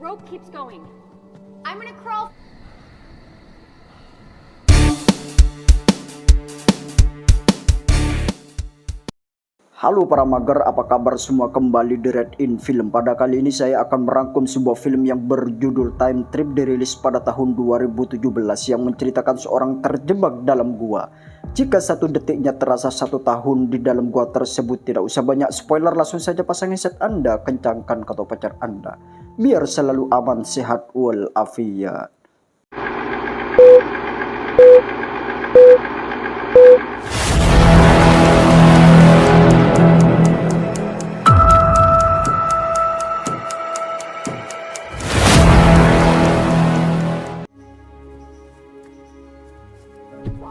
rope keeps going. I'm gonna crawl. Halo para mager, apa kabar semua? Kembali di Red In Film. Pada kali ini saya akan merangkum sebuah film yang berjudul Time Trip, dirilis pada tahun 2017 yang menceritakan seorang terjebak dalam gua. Jika satu detiknya terasa 1 tahun di dalam gua tersebut. Tidak usah banyak spoiler, langsung saja pasang headset Anda, kencangkan kata pacar Anda, biar selalu aman, sehat walafiat.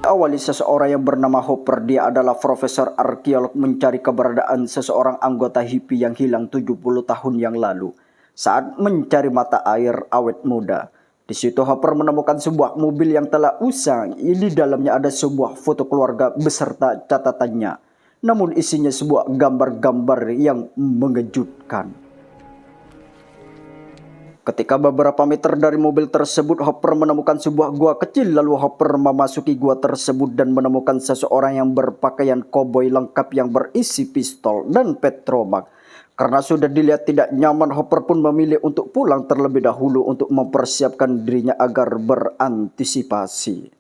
Awali seseorang yang bernama Hopper. Dia adalah profesor arkeolog mencari keberadaan seseorang anggota hippie yang hilang 70 tahun yang lalu saat mencari mata air awet muda. Di situ Hopper menemukan sebuah mobil yang telah usang. Di dalamnya ada sebuah foto keluarga beserta catatannya. Namun isinya sebuah gambar-gambar yang mengejutkan. Ketika beberapa meter dari mobil tersebut, Hopper menemukan sebuah gua kecil. Lalu Hopper memasuki gua tersebut dan menemukan seseorang yang berpakaian koboi lengkap yang berisi pistol dan petrobak. Karena sudah dilihat tidak nyaman, Hopper pun memilih untuk pulang terlebih dahulu untuk mempersiapkan dirinya agar berantisipasi.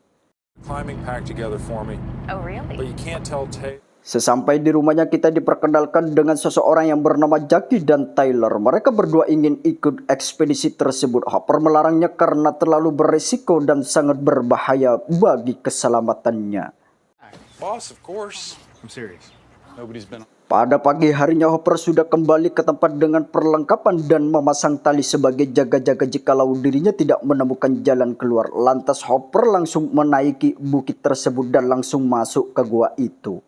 Sesampai di rumahnya, kita diperkenalkan dengan seseorang yang bernama Jackie dan Tyler. Mereka berdua ingin ikut ekspedisi tersebut. Hopper melarangnya karena terlalu berisiko dan sangat berbahaya bagi keselamatannya. Pada pagi harinya, Hopper sudah kembali ke tempat dengan perlengkapan dan memasang tali sebagai jaga-jaga jikalau dirinya tidak menemukan jalan keluar. Lantas Hopper langsung menaiki bukit tersebut dan langsung masuk ke gua itu.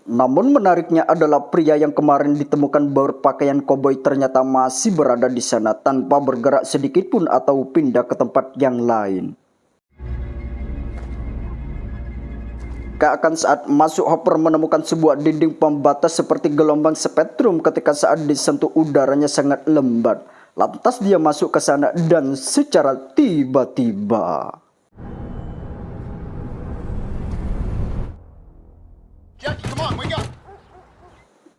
Namun menariknya adalah pria yang kemarin ditemukan berpakaian koboi ternyata masih berada di sana tanpa bergerak sedikit pun atau pindah ke tempat yang lain. Keakan saat masuk, Hopper menemukan sebuah dinding pembatas seperti gelombang spektrum. Ketika saat disentuh, udaranya sangat lembat. Lantas dia masuk ke sana dan secara tiba-tiba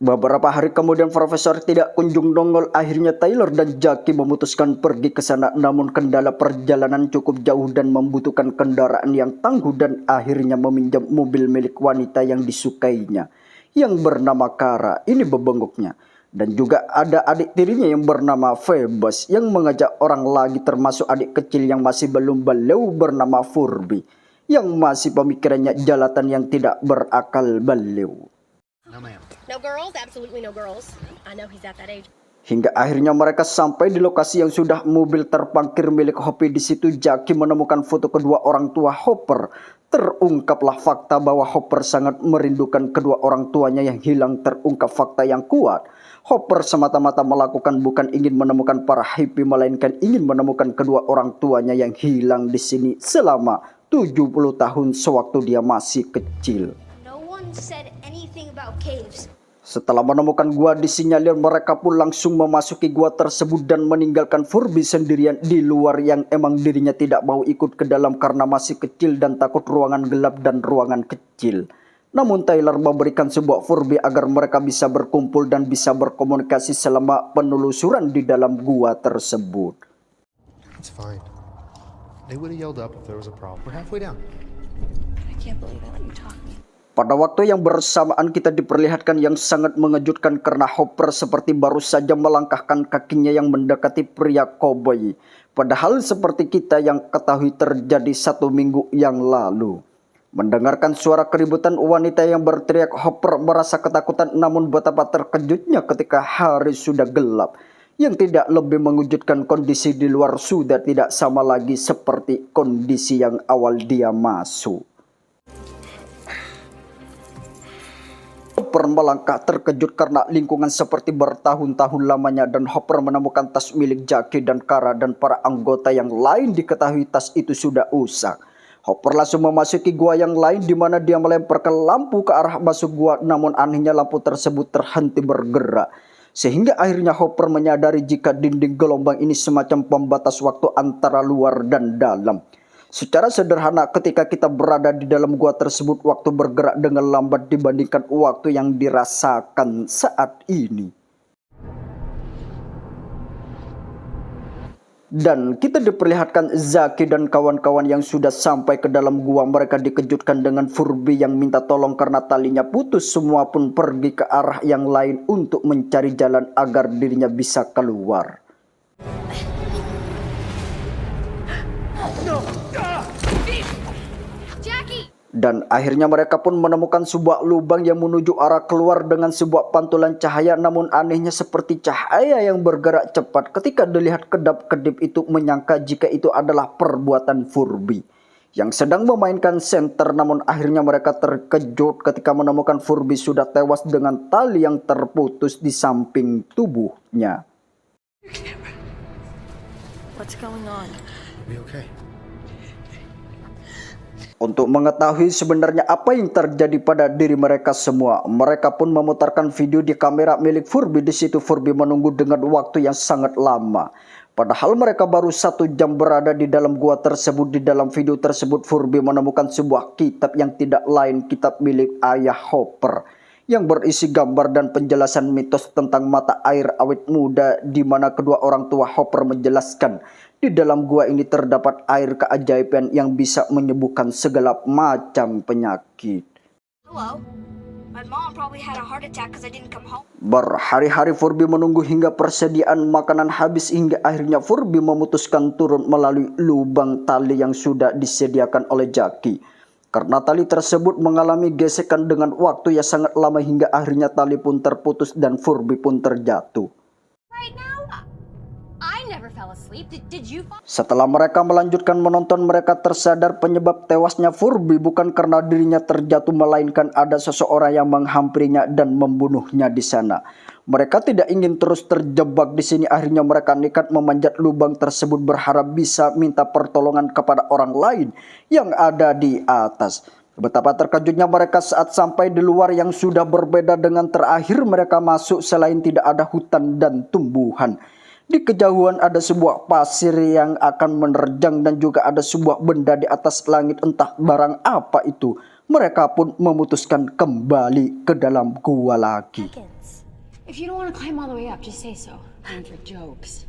beberapa hari kemudian, Profesor tidak kunjung nongol. Akhirnya Tyler dan Jackie memutuskan pergi ke sana. Namun kendala perjalanan cukup jauh dan membutuhkan kendaraan yang tangguh, dan akhirnya meminjam mobil milik wanita yang disukainya yang bernama Kara. Ini bebengkoknya. Dan juga ada adik tirinya yang bernama Phoebus yang mengajak orang lagi, termasuk adik kecil yang masih belum balew bernama Furby, yang masih pemikirannya jalatan yang tidak berakal balew. No girls, absolutely no girls. I know he's at that age. Hingga akhirnya mereka sampai di lokasi yang sudah mobil terparkir milik Hoppy. Di situ Jackie menemukan foto kedua orang tua Hopper. Terungkaplah fakta bahwa Hopper sangat merindukan kedua orang tuanya yang hilang. Terungkap fakta yang kuat. Hopper semata-mata melakukan bukan ingin menemukan para hippie, melainkan ingin menemukan kedua orang tuanya yang hilang di sini selama 70 tahun sewaktu dia masih kecil. No one said anything about caves. Setelah menemukan gua disinyalir, mereka pun langsung memasuki gua tersebut dan meninggalkan Furby sendirian di luar, yang emang dirinya tidak mau ikut ke dalam karena masih kecil dan takut ruangan gelap dan ruangan kecil. Namun Tyler memberikan sebuah Furby agar mereka bisa berkumpul dan bisa berkomunikasi selama penelusuran di dalam gua tersebut. It's fine. They would have yelled up if there was a problem. We're halfway down. I can't believe I let you talk. Pada waktu yang bersamaan kita diperlihatkan yang sangat mengejutkan karena Hopper seperti baru saja melangkahkan kakinya yang mendekati pria koboi. Padahal seperti kita yang ketahui terjadi 1 minggu yang lalu. Mendengarkan suara keributan wanita yang berteriak, Hopper merasa ketakutan, namun betapa terkejutnya ketika hari sudah gelap. Yang tidak lebih mengejutkan, kondisi di luar sudah tidak sama lagi seperti kondisi yang awal dia masuk. Hopper melangkah terkejut karena lingkungan seperti bertahun-tahun lamanya, dan Hopper menemukan tas milik Jackie dan Kara dan para anggota yang lain. Diketahui tas itu sudah usang. Hopper langsung memasuki gua yang lain di mana dia melemparkan lampu ke arah masuk gua, namun anehnya lampu tersebut terhenti bergerak. Sehingga akhirnya Hopper menyadari jika dinding gelombang ini semacam pembatas waktu antara luar dan dalam. Secara sederhana, ketika kita berada di dalam gua tersebut, waktu bergerak dengan lambat dibandingkan waktu yang dirasakan saat ini. Dan kita diperlihatkan Zaki dan kawan-kawan yang sudah sampai ke dalam gua. Mereka dikejutkan dengan Furby yang minta tolong karena talinya putus. Semua pun pergi ke arah yang lain untuk mencari jalan agar dirinya bisa keluar. Jackie! Dan akhirnya mereka pun menemukan sebuah lubang yang menuju arah keluar dengan sebuah pantulan cahaya. Namun anehnya seperti cahaya yang bergerak cepat. Ketika dilihat kedap-kedip itu menyangka jika itu adalah perbuatan Furby yang sedang memainkan senter. Namun akhirnya mereka terkejut ketika menemukan Furby sudah tewas dengan tali yang terputus di samping tubuhnya. What's going on? Be okay. Untuk mengetahui sebenarnya apa yang terjadi pada diri mereka semua, mereka pun memutarkan video di kamera milik Furby. Di situ Furby menunggu dengan waktu yang sangat lama. Padahal mereka baru 1 jam berada di dalam gua tersebut. Di dalam video tersebut Furby menemukan sebuah kitab yang tidak lain kitab milik ayah Hopper, yang berisi gambar dan penjelasan mitos tentang mata air awet muda, di mana kedua orang tua Hopper menjelaskan di dalam gua ini terdapat air keajaiban yang bisa menyembuhkan segala macam penyakit. Hello? My mom probably had a heart attack because I didn't come home. Berhari-hari Furby menunggu hingga persediaan makanan habis, hingga akhirnya Furby memutuskan turun melalui lubang tali yang sudah disediakan oleh Jackie. Karena tali tersebut mengalami gesekan dengan waktu yang sangat lama, hingga akhirnya tali pun terputus dan Furby pun terjatuh. Right now? I never fell asleep. Did you fall? Setelah mereka melanjutkan menonton, mereka tersadar penyebab tewasnya Furby bukan karena dirinya terjatuh, melainkan ada seseorang yang menghampirinya dan membunuhnya di sana. Mereka tidak ingin terus terjebak di sini. Akhirnya mereka nekat memanjat lubang tersebut berharap bisa minta pertolongan kepada orang lain yang ada di atas. Betapa terkejutnya mereka saat sampai di luar yang sudah berbeda dengan terakhir mereka masuk. Selain tidak ada hutan dan tumbuhan, di kejauhan ada sebuah pasir yang akan menerjang dan juga ada sebuah benda di atas langit, entah barang apa itu. Mereka pun memutuskan kembali ke dalam gua lagi. If you don't want to climb all the way up, just say so. I'm for jokes.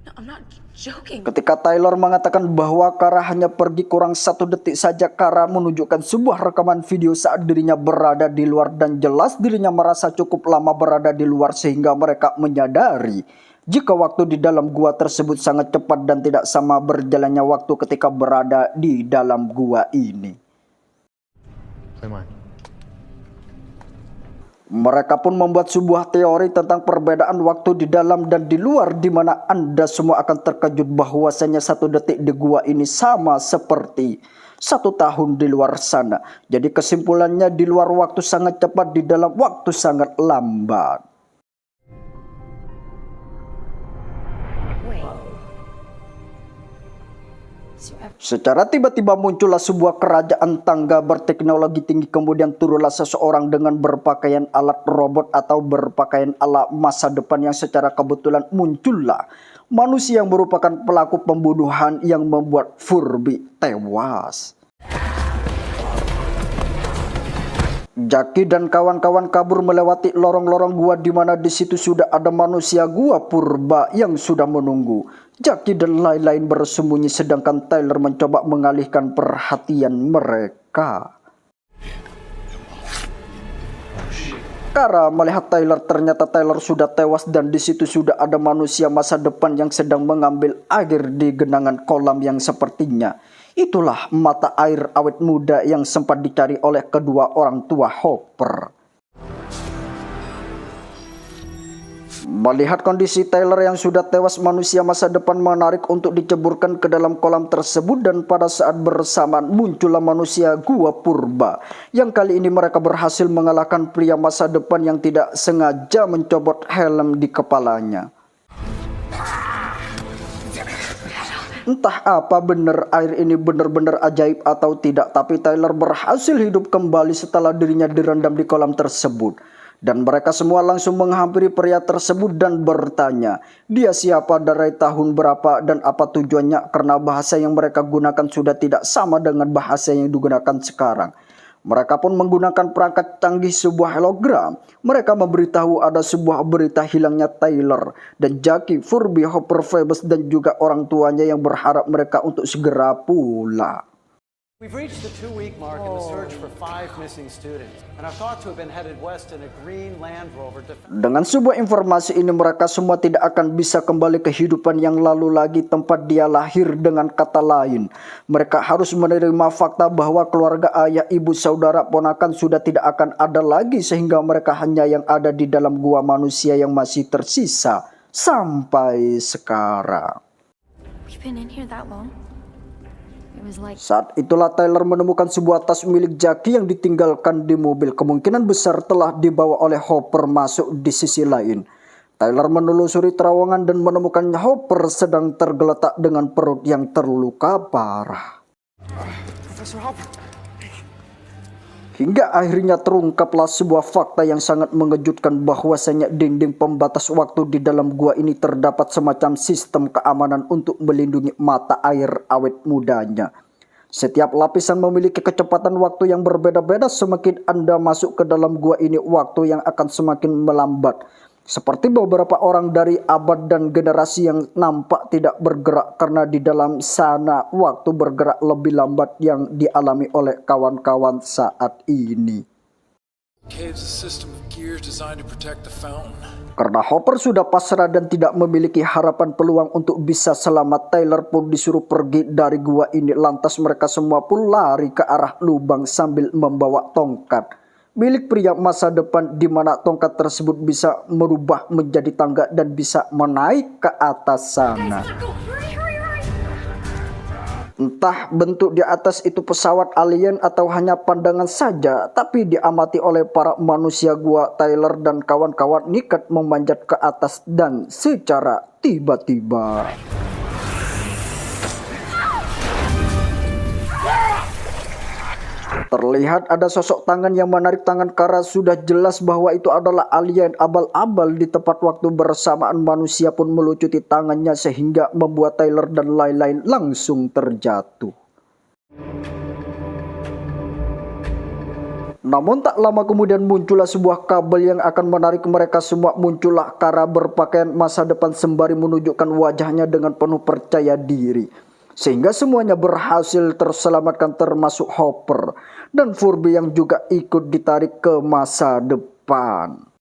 No, I'm not joking. Ketika Tyler mengatakan bahwa Kara hanya pergi kurang 1 detik saja, Kara menunjukkan sebuah rekaman video saat dirinya berada di luar, dan jelas dirinya merasa cukup lama berada di luar sehingga mereka menyadari jika waktu di dalam gua tersebut sangat cepat dan tidak sama berjalannya waktu ketika berada di dalam gua ini. Play mine. Mereka pun membuat sebuah teori tentang perbedaan waktu di dalam dan di luar, di mana Anda semua akan terkejut bahwasanya 1 detik di gua ini sama seperti 1 tahun di luar sana. Jadi kesimpulannya, di luar waktu sangat cepat, di dalam waktu sangat lambat. Secara tiba-tiba muncullah sebuah kerajaan tangga berteknologi tinggi. Kemudian turunlah seseorang dengan berpakaian alat robot atau berpakaian ala masa depan, yang secara kebetulan muncullah manusia yang merupakan pelaku pembunuhan yang membuat Furby tewas. Jackie dan kawan-kawan kabur melewati lorong-lorong gua, di mana di situ sudah ada manusia gua purba yang sudah menunggu. Jackie dan lain-lain bersembunyi sedangkan Tyler mencoba mengalihkan perhatian mereka. Kara melihat Tyler, ternyata Tyler sudah tewas dan di situ sudah ada manusia masa depan yang sedang mengambil air di genangan kolam yang sepertinya itulah mata air awet muda yang sempat dicari oleh kedua orang tua Hopper. Melihat kondisi Tyler yang sudah tewas, manusia masa depan menarik untuk diceburkan ke dalam kolam tersebut, dan pada saat bersamaan muncullah manusia gua purba yang kali ini mereka berhasil mengalahkan pria masa depan yang tidak sengaja mencopot helm di kepalanya. Entah apa benar air ini benar-benar ajaib atau tidak, tapi Tyler berhasil hidup kembali setelah dirinya direndam di kolam tersebut. Dan mereka semua langsung menghampiri pria tersebut dan bertanya, dia siapa, dari tahun berapa, dan apa tujuannya, karena bahasa yang mereka gunakan sudah tidak sama dengan bahasa yang digunakan sekarang. Mereka pun menggunakan perangkat canggih sebuah hologram. Mereka memberitahu ada sebuah berita hilangnya Tyler dan Jackie, Furby, Hopper, Phoebus, dan juga orang tuanya yang berharap mereka untuk segera pulang. We've reached the 2-week mark in the search for 5 missing students and are thought to have been headed west in a green Land Rover. Dengan sebuah informasi ini mereka semua tidak akan bisa kembali ke kehidupan yang lalu lagi tempat dia lahir. Dengan kata lain, mereka harus menerima fakta bahwa keluarga, ayah, ibu, saudara, ponakan sudah tidak akan ada lagi, sehingga mereka hanya yang ada di dalam gua manusia yang masih tersisa sampai sekarang. We've been in here that long. Saat itulah Tyler menemukan sebuah tas milik Jackie yang ditinggalkan di mobil. Kemungkinan besar telah dibawa oleh Hopper masuk di sisi lain. Tyler menelusuri terowongan dan menemukan Hopper sedang tergeletak dengan perut yang terluka parah. Professor Hopper. Hingga akhirnya terungkaplah sebuah fakta yang sangat mengejutkan, bahwasanya dinding pembatas waktu di dalam gua ini terdapat semacam sistem keamanan untuk melindungi mata air awet mudanya. Setiap lapisan memiliki kecepatan waktu yang berbeda-beda. Semakin Anda masuk ke dalam gua ini, waktu yang akan semakin melambat. Seperti beberapa orang dari abad dan generasi yang nampak tidak bergerak, karena di dalam sana waktu bergerak lebih lambat yang dialami oleh kawan-kawan saat ini. Karena Hopper sudah pasrah dan tidak memiliki harapan peluang untuk bisa selamat, Tyler pun disuruh pergi dari gua ini. Lantas mereka semua pun lari ke arah lubang sambil membawa tongkat milik pria masa depan, di mana tongkat tersebut bisa merubah menjadi tangga dan bisa menaik ke atas sana. Entah bentuk di atas itu pesawat alien atau hanya pandangan saja, tapi diamati oleh para manusia gua, Tyler dan kawan-kawan nekat memanjat ke atas dan secara tiba-tiba terlihat ada sosok tangan yang menarik tangan Kara. Sudah jelas bahwa itu adalah alien abal-abal. Di tepat waktu bersamaan manusia pun melucuti tangannya sehingga membuat Tyler dan lain-lain langsung terjatuh. Namun tak lama kemudian muncullah sebuah kabel yang akan menarik mereka semua. Muncullah Kara berpakaian masa depan sembari menunjukkan wajahnya dengan penuh percaya diri, sehingga semuanya berhasil terselamatkan, termasuk Hopper dan Furby yang juga ikut ditarik ke masa depan.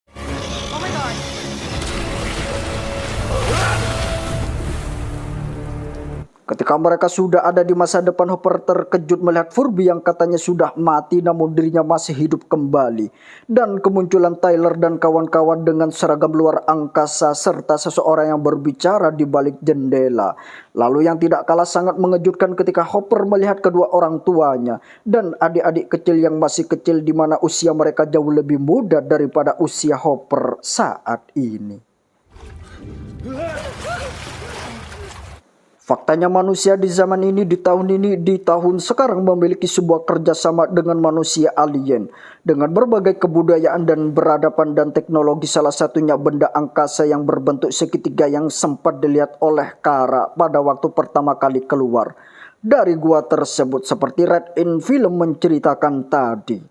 Ketika mereka sudah ada di masa depan, Hopper terkejut melihat Furby yang katanya sudah mati namun dirinya masih hidup kembali. Dan kemunculan Tyler dan kawan-kawan dengan seragam luar angkasa serta seseorang yang berbicara di balik jendela. Lalu yang tidak kalah sangat mengejutkan ketika Hopper melihat kedua orang tuanya dan adik-adik kecil yang masih kecil, di mana usia mereka jauh lebih muda daripada usia Hopper saat ini. Faktanya manusia di zaman ini, di tahun sekarang memiliki sebuah kerjasama dengan manusia alien dengan berbagai kebudayaan dan berhadapan dan teknologi. Salah satunya benda angkasa yang berbentuk segitiga yang sempat dilihat oleh Kara pada waktu pertama kali keluar dari gua tersebut, seperti Red in film menceritakan tadi.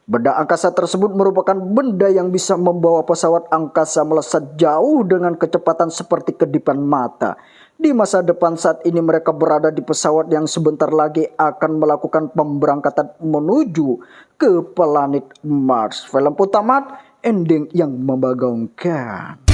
Benda angkasa tersebut merupakan benda yang bisa membawa pesawat angkasa melesat jauh dengan kecepatan seperti kedipan mata. Di masa depan saat ini mereka berada di pesawat yang sebentar lagi akan melakukan pemberangkatan menuju ke planet Mars. Film pun tamat, ending yang membagongkan.